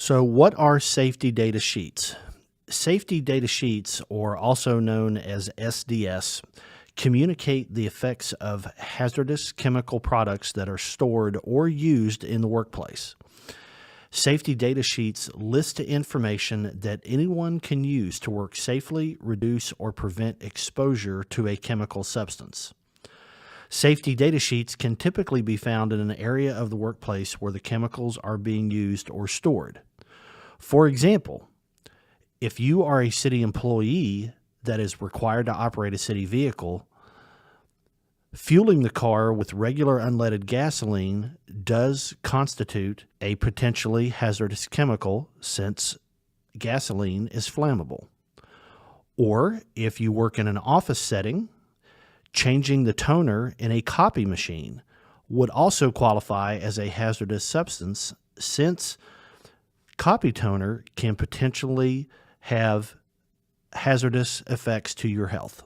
So, what are safety data sheets? Safety data sheets, or also known as SDS, communicate the effects of hazardous chemical products that are stored or used in the workplace. Safety data sheets list information that anyone can use to work safely, reduce, or prevent exposure to a chemical substance. Safety data sheets can typically be found in an area of the workplace where the chemicals are being used or stored. For example, if you are a city employee that is required to operate a city vehicle, fueling the car with regular unleaded gasoline does constitute a potentially hazardous chemical since gasoline is flammable. Or if you work in an office setting, changing the toner in a copy machine would also qualify as a hazardous substance since copy toner can potentially have hazardous effects to your health.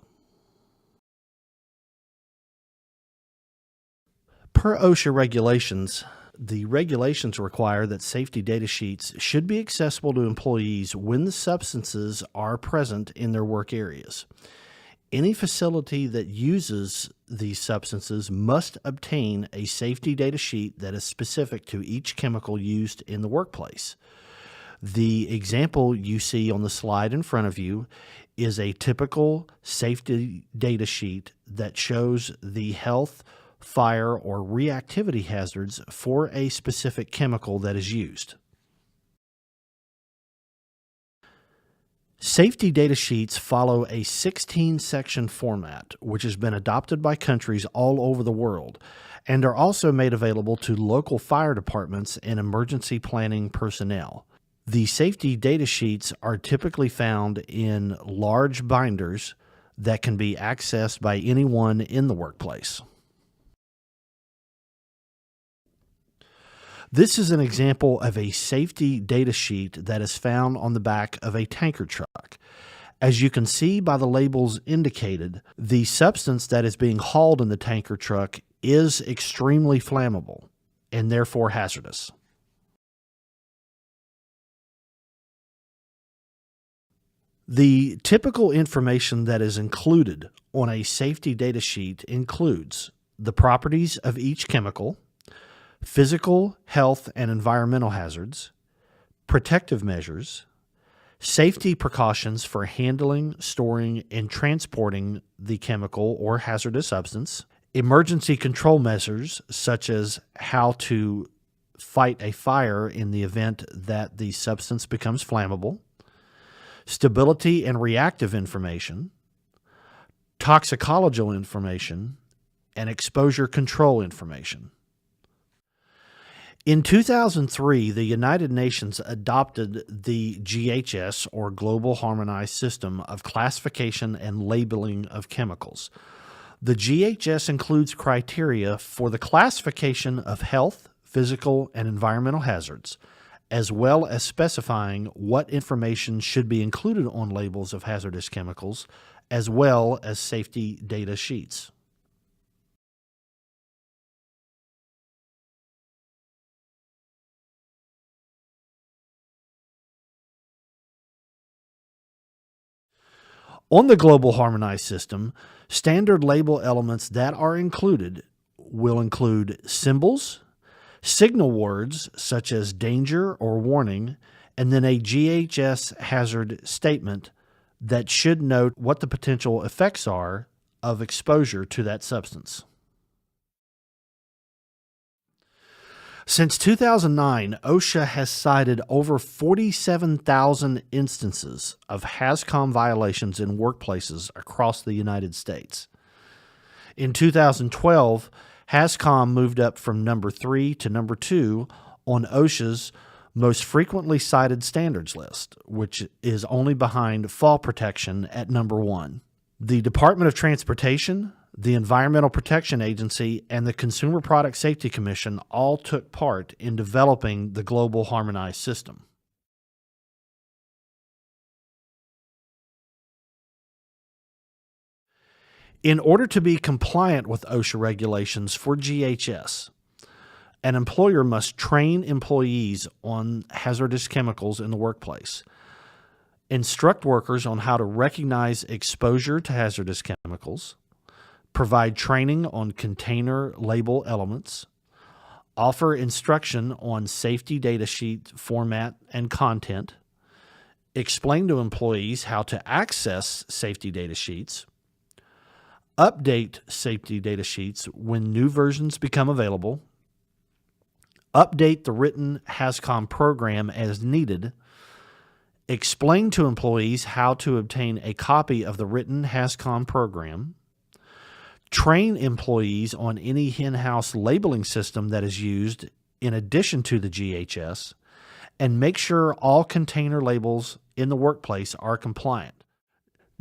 Per OSHA regulations, the regulations require that safety data sheets should be accessible to employees when the substances are present in their work areas. Any facility that uses these substances must obtain a safety data sheet that is specific to each chemical used in the workplace. The example you see on the slide in front of you is a typical safety data sheet that shows the health, fire, or reactivity hazards for a specific chemical that is used. Safety data sheets follow a 16-section format, which has been adopted by countries all over the world, and are also made available to local fire departments and emergency planning personnel. The safety data sheets are typically found in large binders that can be accessed by anyone in the workplace. This is an example of a safety data sheet that is found on the back of a tanker truck. As you can see by the labels indicated, the substance that is being hauled in the tanker truck is extremely flammable and therefore hazardous. The typical information that is included on a safety data sheet includes the properties of each chemical, physical, health, and environmental hazards, protective measures, safety precautions for handling, storing, and transporting the chemical or hazardous substance, emergency control measures such as how to fight a fire in the event that the substance becomes flammable, stability and reactive information, toxicological information, and exposure control information. In 2003, the United Nations adopted the GHS, or Global Harmonized System of Classification and Labeling of Chemicals. The GHS includes criteria for the classification of health, physical, and environmental hazards, as well as specifying what information should be included on labels of hazardous chemicals, as well as safety data sheets. On the Global Harmonized System, standard label elements that are included will include symbols, signal words such as danger or warning, and then a GHS hazard statement that should note what the potential effects are of exposure to that substance. Since 2009, OSHA has cited over 47,000 instances of HAZCOM violations in workplaces across the United States. In 2012, HAZCOM moved up from number 3 to number 2 on OSHA's most frequently cited standards list, which is only behind fall protection at number 1. The Department of Transportation, the Environmental Protection Agency, and the Consumer Product Safety Commission all took part in developing the Global Harmonized System. In order to be compliant with OSHA regulations for GHS, An employer must train employees on hazardous chemicals in the workplace, instruct workers on how to recognize exposure to hazardous chemicals, provide training on container label elements, offer instruction on safety data sheet format and content, explain to employees how to access safety data sheets, update safety data sheets when new versions become available, update the written HAZCOM program as needed, explain to employees how to obtain a copy of the written HAZCOM program, train employees on any in-house labeling system that is used in addition to the GHS, and make sure all container labels in the workplace are compliant.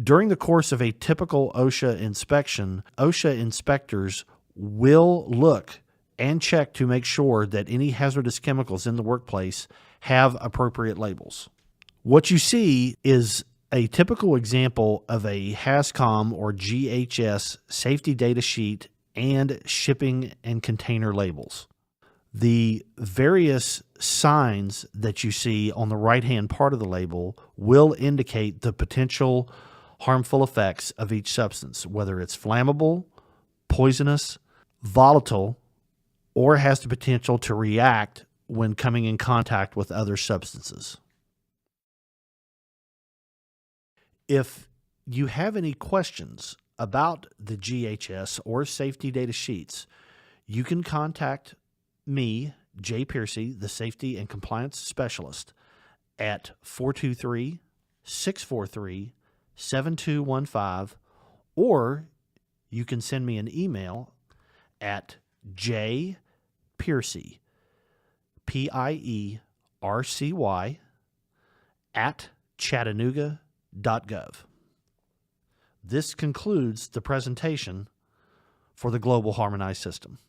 During the course of a typical OSHA inspection, OSHA inspectors will look and check to make sure that any hazardous chemicals in the workplace have appropriate labels. What you see is a typical example of a HAZCOM or GHS safety data sheet and shipping and container labels. The various signs that you see on the right-hand part of the label will indicate the potential harmful effects of each substance, whether it's flammable, poisonous, volatile, or has the potential to react when coming in contact with other substances. If you have any questions about the GHS or safety data sheets, you can contact me, Jay Piercy, the Safety and Compliance Specialist, at 423-643-7215, or you can send me an email at jpiercy, Piercy, at Chattanooga.gov. This concludes the presentation for the Global Harmonized System.